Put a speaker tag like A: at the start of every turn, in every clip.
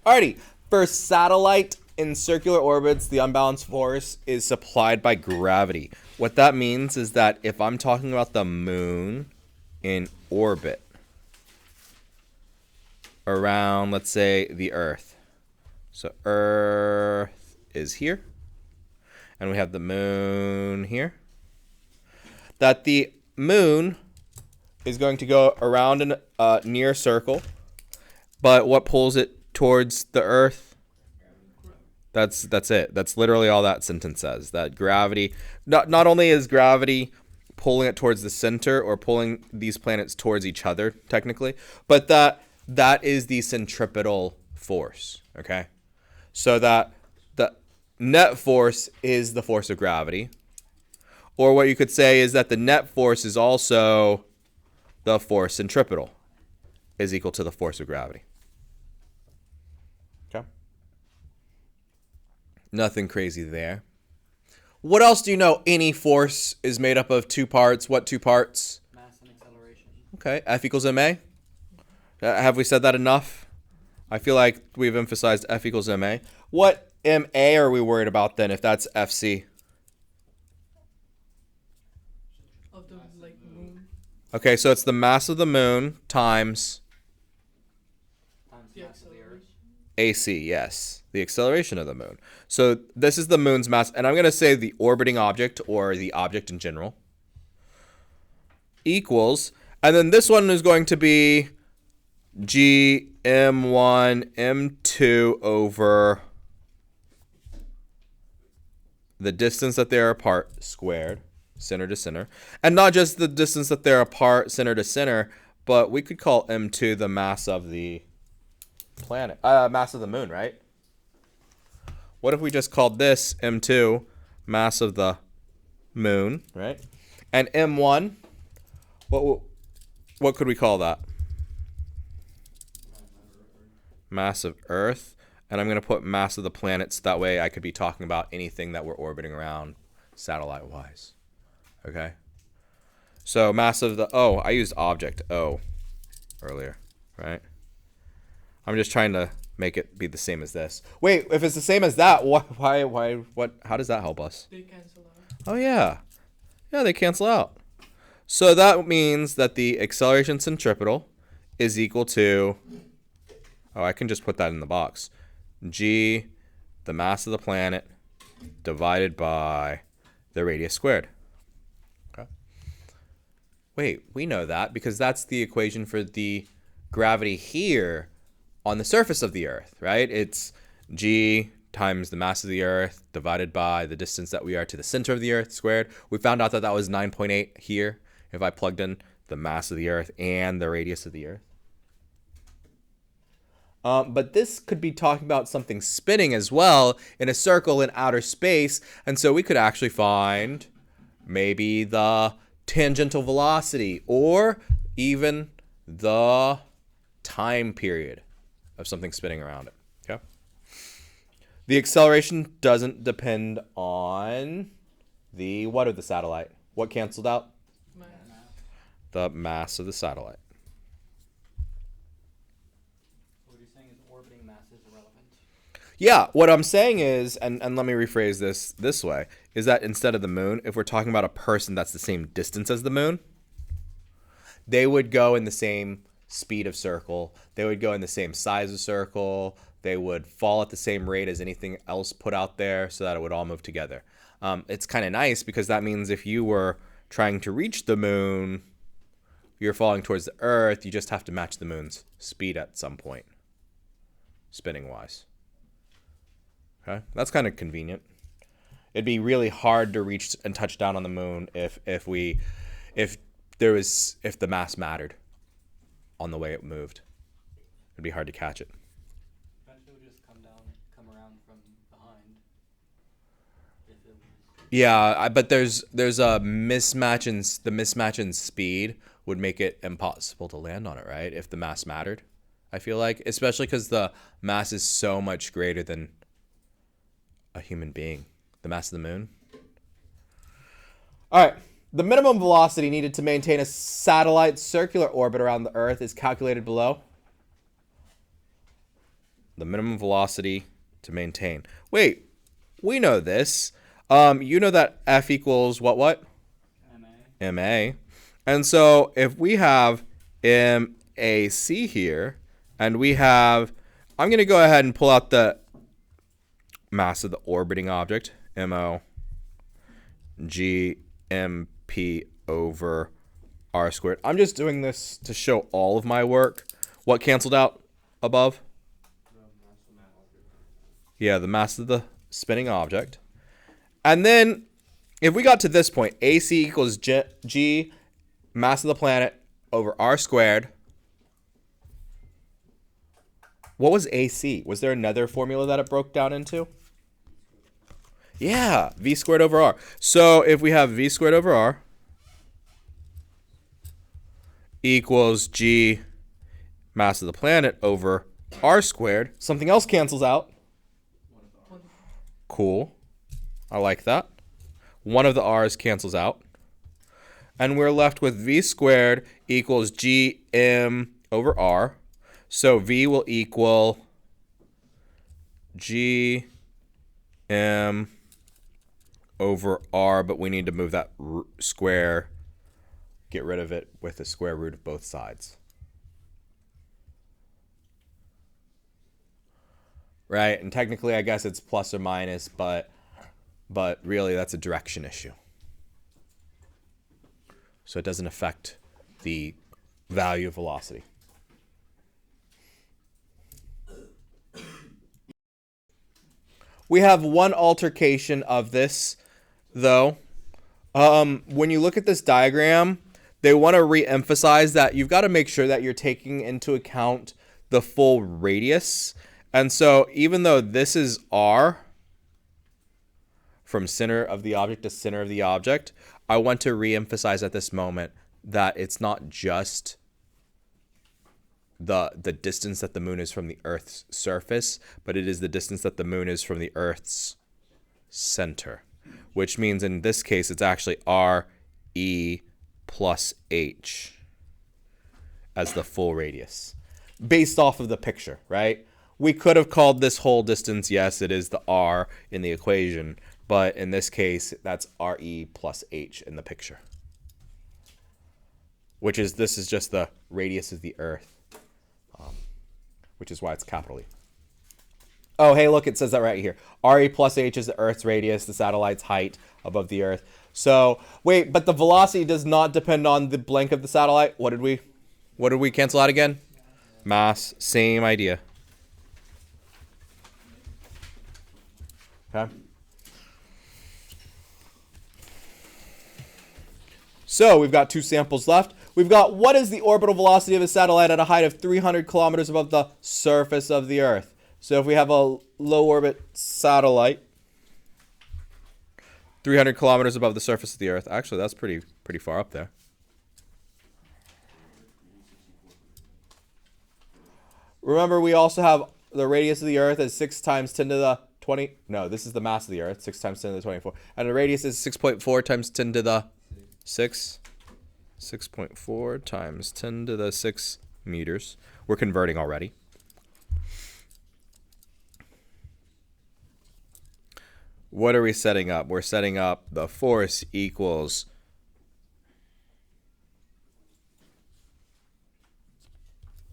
A: Alrighty, for satellite in circular orbits, the unbalanced force is supplied by gravity. What that means is that if I'm talking about the moon in orbit around, let's say, the Earth. So Earth is here, and we have the moon here. That the moon is going to go around in a near circle, but what pulls it towards the Earth? That's it. That's literally all that sentence says. That gravity, not only is gravity pulling it towards the center or pulling these planets towards each other, technically, but that is the centripetal force, okay? So that the net force is the force of gravity. Or what you could say is that the net force is also the force centripetal, is equal to the force of gravity. Okay? Nothing crazy there. What else do you know? Any force is made up of two parts. What two parts?
B: Mass and acceleration.
A: Okay, F equals ma. Have we said that enough? I feel like we've emphasized F equals ma. What ma are we worried about then if that's Fc?
C: Of the moon.
A: Okay, so it's the mass of the moon times
B: Times mass of the Earth.
A: AC, yes. The acceleration of the moon. So this is the moon's mass, and I'm going to say the orbiting object, or the object in general, equals, and then this one is going to be G M1 M2 over the distance that they're apart squared, center to center. And not just the distance that they're apart, center to center, but we could call M2 the mass of the planet, mass of the moon, right? What if we just called this M2 mass of the moon, right? And M1, what could we call that? Mass of Earth. And I'm going to put mass of the planets. That way I could be talking about anything that we're orbiting around satellite-wise. Okay? So mass of the... Oh, I used object O earlier, right? I'm just trying to make it be the same as this. Wait, if it's the same as that, what? How does that help us?
C: They cancel out.
A: Oh, yeah. Yeah, they cancel out. So that means that the acceleration centripetal is equal to... Oh, I can just put that in the box. G, the mass of the planet, divided by the radius squared. Okay. Wait, we know that because that's the equation for the gravity here on the surface of the Earth, right? It's G times the mass of the Earth divided by the distance that we are to the center of the Earth squared. We found out that that was 9.8 here if I plugged in the mass of the Earth and the radius of the Earth. But this could be talking about something spinning as well in a circle in outer space. And so we could actually find maybe the tangential velocity or even the time period of something spinning around it. Okay. The acceleration doesn't depend on the what of the satellite? What canceled out?
C: Mass.
A: The mass of the satellite.
B: What you're saying is orbiting mass is irrelevant.
A: Yeah, what I'm saying is, and let me rephrase this way, is that instead of the moon, if we're talking about a person that's the same distance as the moon, they would go in the same speed of circle, they would go in the same size of circle, they would fall at the same rate as anything else put out there so that it would all move together. It's kind of nice because that means if you were trying to reach the moon, you're falling towards the Earth, you just have to match the moon's speed at some point, spinning wise. Okay, that's kind of convenient. It'd be really hard to reach and touch down on the moon if the mass mattered on the way it moved. It'd be hard to catch it.
B: Eventually, it would just come around from behind.
A: Yeah, but there's a mismatch in the mismatch in speed would make it impossible to land on it, right? If the mass mattered, I feel like, especially because the mass is so much greater than a human being. The mass of the moon. All right. The minimum velocity needed to maintain a satellite's circular orbit around the Earth is calculated below. the minimum velocity to maintain. Wait, we know this. You know that F equals what? MA. And so if we have MAC here, and we have, I'm going to go ahead and pull out the mass of the orbiting object, MO GMP over R squared. I'm just doing this to show all of my work. What canceled out above? Yeah, the mass of the spinning object. And then if we got to this point, AC equals G mass of the planet over R squared. What was AC? Was there another formula that it broke down into? Yeah, V squared over R. So if we have V squared over R equals G mass of the planet over R squared, something else cancels out. Cool. I like that. One of the R's cancels out. And we're left with V squared equals GM over R. So V will equal GM over R, but we need to move that square, get rid of it with the square root of both sides. Right? And technically, I guess it's plus or minus, but really that's a direction issue. So it doesn't affect the value of velocity. We have one altercation of this, though. When you look at this diagram, they want to re-emphasize that you've got to make sure that you're taking into account the full radius. And so even though this is R, from center of the object to center of the object, I want to re-emphasize at this moment that it's not just the distance that the moon is from the Earth's surface, but it is the distance that the moon is from the Earth's center, which means in this case it's actually RE plus H as the full radius based off of the picture, right? We could have called this whole distance, yes, it is the R in the equation, but in this case that's RE plus H in the picture, which is, this is just the radius of the Earth, which is why it's capital E. Oh, hey, look, it says that right here. RE plus H is the Earth's radius, the satellite's height above the Earth. So, wait, but the velocity does not depend on the blank of the satellite. What did we cancel out again? Mass, same idea. Okay. So we've got two samples left. We've got, what is the orbital velocity of a satellite at a height of 300 kilometers above the surface of the Earth? So if we have a low orbit satellite, 300 kilometers above the surface of the Earth. Actually, that's pretty far up there. Remember, we also have the radius of the Earth is 6 times 10 to the 20. No, this is the mass of the Earth, 6 times 10 to the 24. And the radius is 6.4 times 10 to the 6. 6.4 times 10 to the 6 meters. We're converting already. What are we setting up? We're setting up the force equals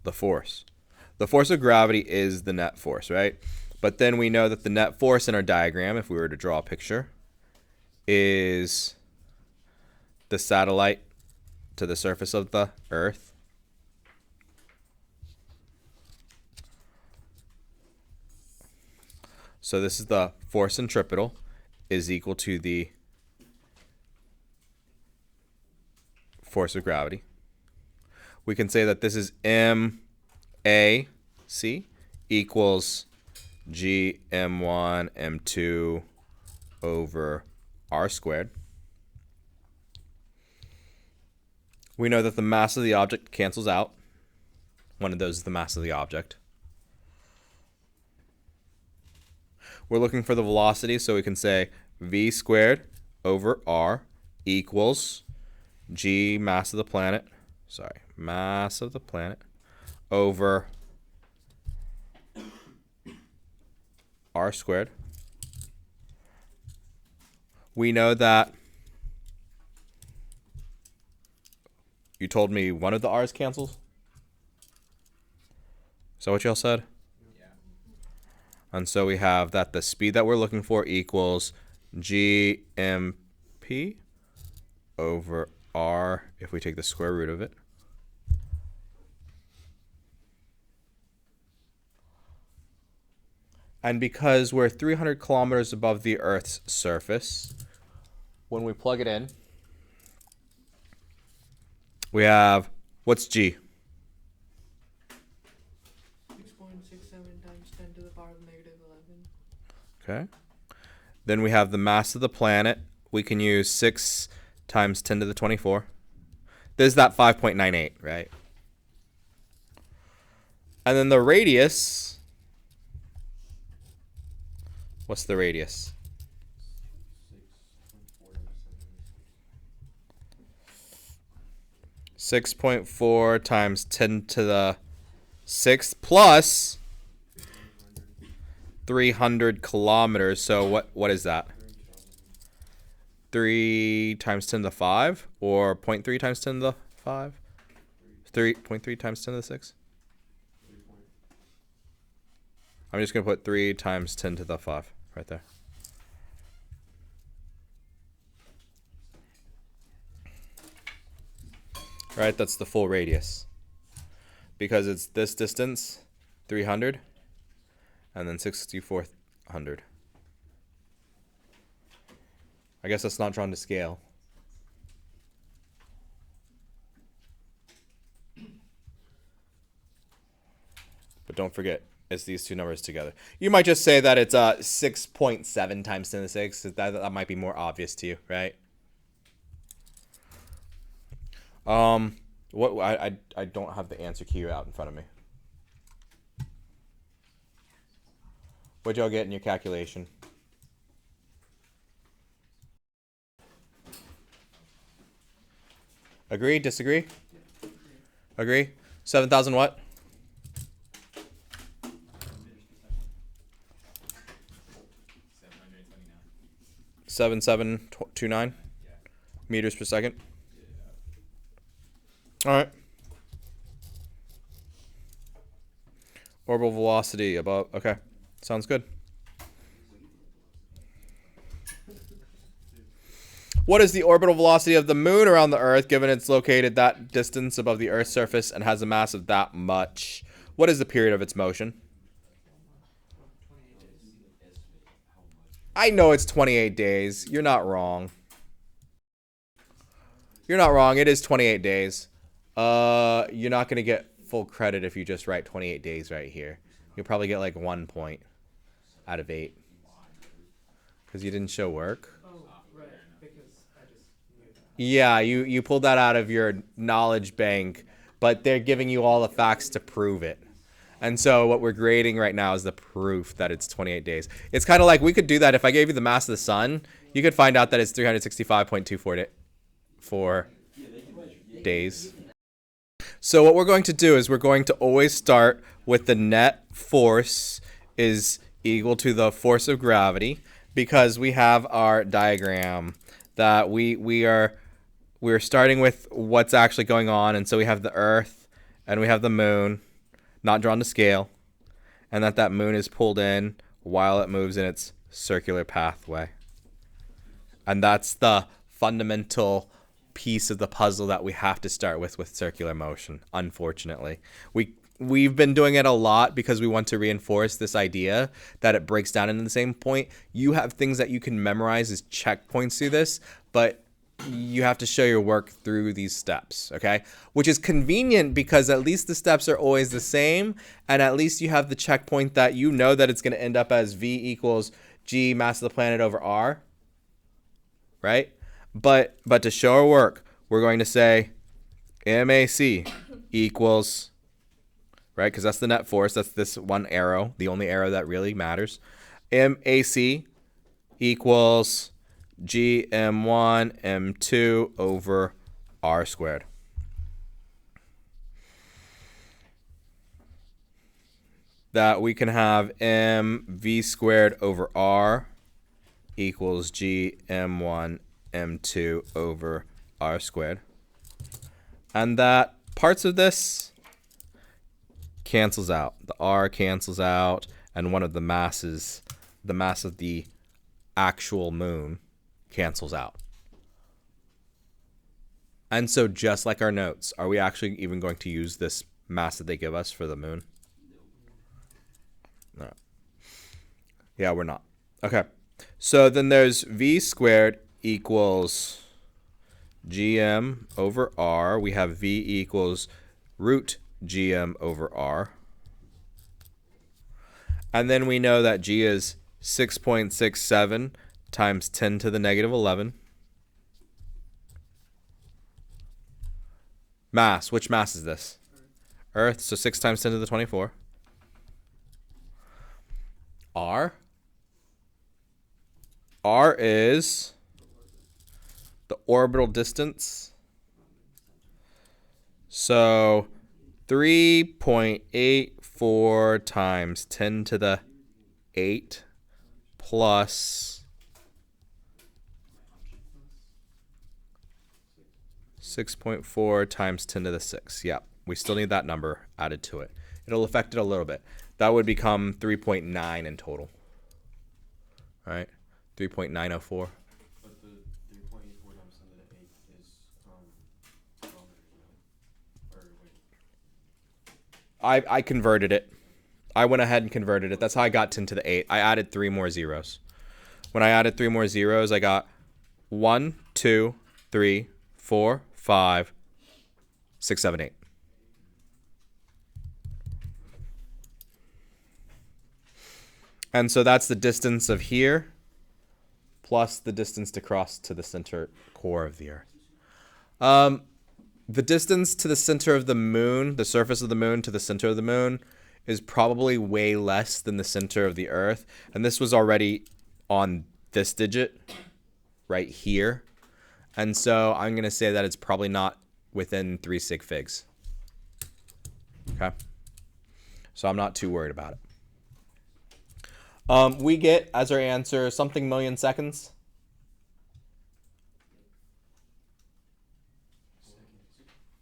A: the force. The force of gravity is the net force, right? But then we know that the net force in our diagram, if we were to draw a picture, is the satellite to the surface of the Earth. So this is the force centripetal is equal to the force of gravity. We can say that this is MAC equals GM1 M2 over R squared. We know that the mass of the object cancels out. One of those is the mass of the object. We're looking for the velocity, so we can say V squared over R equals G mass of the planet, mass of the planet over r squared. We know that you told me one of the r's cancels. Is that what y'all said?
B: Yeah.
A: And so we have that the speed that we're looking for equals gmp over r if we take the square root of it. And because we're 300 kilometers above the Earth's surface, when we plug it in, we have, what's g?
C: 6.67 times 10 to the power of negative 11.
A: Okay. Then we have the mass of the planet. We can use 6 times 10 to the 24. There's that 5.98, right? And then the radius, what's the radius? 6.4 times 10 to the 6th plus 300 kilometers. So what is that? 3 times 10 to the 5 or 0.3 times 10 to the 5? 3.3 times 10 to the 6? I'm just going to put 3 times 10 to the 5 right there. Right, that's the full radius. Because it's this distance, 300, and then 6,400. I guess that's not drawn to scale. But don't forget, it's these two numbers together. You might just say that it's 6.7 times 10 to the 6. That might be more obvious to you, right? What I don't have the answer key out in front of me. What'd y'all get in your calculation? Agree? Disagree? Agree? 7,000 what? 7729 meters per second. All right. Orbital velocity above. Okay. Sounds good. What is the orbital velocity of the moon around the Earth given it's located that distance above the Earth's surface and has a mass of that much? What is the period of its motion? I know it's 28 days. You're not wrong. You're not wrong. It is 28 days. You're not going to get full credit if you just write 28 days right here. You'll probably get like 1 point out of 8. Because you didn't show work.
B: Oh, right. Because I just knew that.
A: Yeah, you pulled that out of your knowledge bank, but they're giving you all the facts to prove it. And so what we're grading right now is the proof that it's 28 days. It's kind of like we could do that if I gave you the mass of the sun. You could find out that it's 365.24 days. So what we're going to do is we're going to always start with the net force is equal to the force of gravity, because we have our diagram that we're starting with what's actually going on. And so we have the Earth and we have the moon, not drawn to scale, and that moon is pulled in while it moves in its circular pathway. And that's the fundamental piece of the puzzle that we have to start with circular motion, unfortunately. We've been doing it a lot because we want to reinforce this idea that it breaks down into the same point. You have things that you can memorize as checkpoints through this, but you have to show your work through these steps, okay? Which is convenient because at least the steps are always the same, and at least you have the checkpoint that you know that it's going to end up as V equals G mass of the planet over R, right? But to show our work, we're going to say MAC equals, right? Because that's the net force. That's this one arrow, the only arrow that really matters. MAC equals GM1 M2 over R squared. that we can have mv squared over r equals g m1 m2 over r squared. And that parts of this cancels out. The r cancels out, and one of the masses, the mass of the actual moon, cancels out. And so just like our notes, are we actually even going to use this mass that they give us for the moon? No. Yeah, we're not. Okay. So then there's v squared equals gm over r. We have v equals root gm over r. And then we know that g is 6.67 times 10 to the negative 11. Mass. Which mass is this? Earth. So 6 times 10 to the 24. R. R is the orbital distance. So 3.84 times 10 to the 8 plus 6.4 times 10 to the 6. Yeah, we still need that number added to it. It'll affect it a little bit. That would become 3.9 in total. All right, 3.904.
D: But the 3.84 times 10 to the 8 is kilometers, or wait.
A: I converted it. I went ahead and converted it. That's how I got 10 to the 8. I added 3 more zeros. When I added 3 more zeros, I got 1, 2, 3, 4, 5, 6, 7, 8. And so that's the distance of here plus the distance to cross to the center core of the Earth. The distance to the center of the moon, the surface of the moon to the center of the moon, is probably way less than the center of the Earth. And this was already on this digit right here. And so I'm going to say that it's probably not within 3 sig figs. Okay? So I'm not too worried about it. We get, as our answer, something million seconds.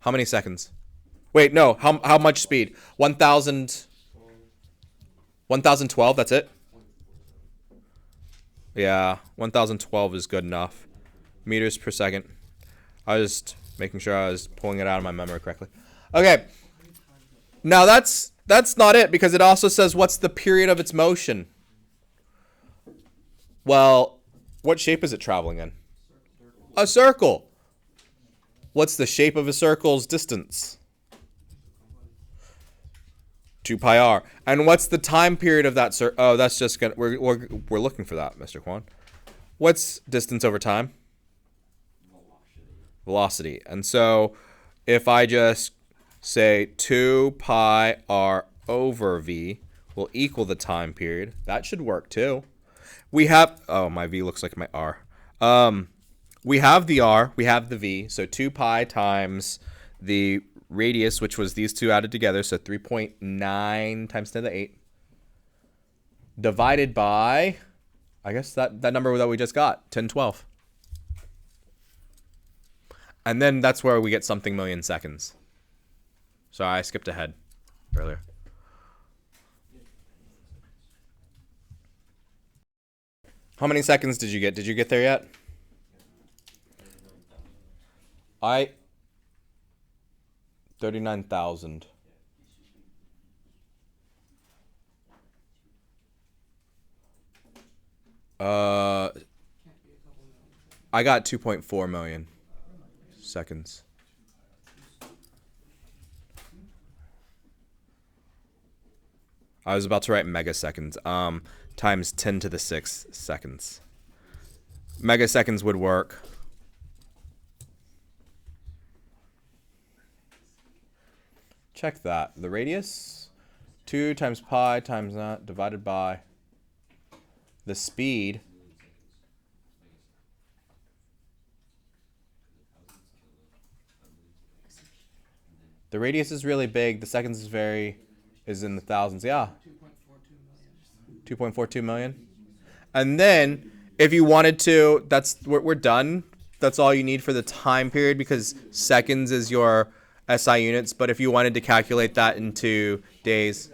A: How many seconds? Wait, no. How much speed? 1,012, that's it? Yeah, 1,012 is good enough. Meters per second. I was just making sure I was pulling it out of my memory correctly. Okay. Now that's not it, because it also says what's the period of its motion. Well, what shape is it traveling in? A circle. What's the shape of a circle's distance? 2 pi r. And what's the time period of that circle? Oh, that's just gonna we're looking for that, Mr. Kwan. What's distance over time? Velocity. And so if I just say 2 pi r over v will equal the time period, that should work too. We have, oh, my v looks like my r. We have the r, we have the v, so 2 pi times the radius, which was these two added together, so 3.9 times 10 to the 8, divided by, I guess that number that we just got, 1012. And then that's where we get something million seconds. Sorry, I skipped ahead earlier. How many seconds did you get? Did you get there yet? 39,000. I got 2.4 million seconds. I was about to write megaseconds. Times 10 to the 6 seconds. Megaseconds would work. Check that. The radius, 2 times pi times that divided by the speed. The radius is really big. The seconds is very is in the thousands. Yeah,
C: 2.42 million.
A: 2.42 million. And then if you wanted to, we're done. That's all you need for the time period because seconds is your SI units. But if you wanted to calculate that into days,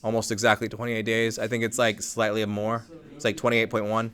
A: almost exactly 28 days. I think it's like slightly more. It's like 28.1.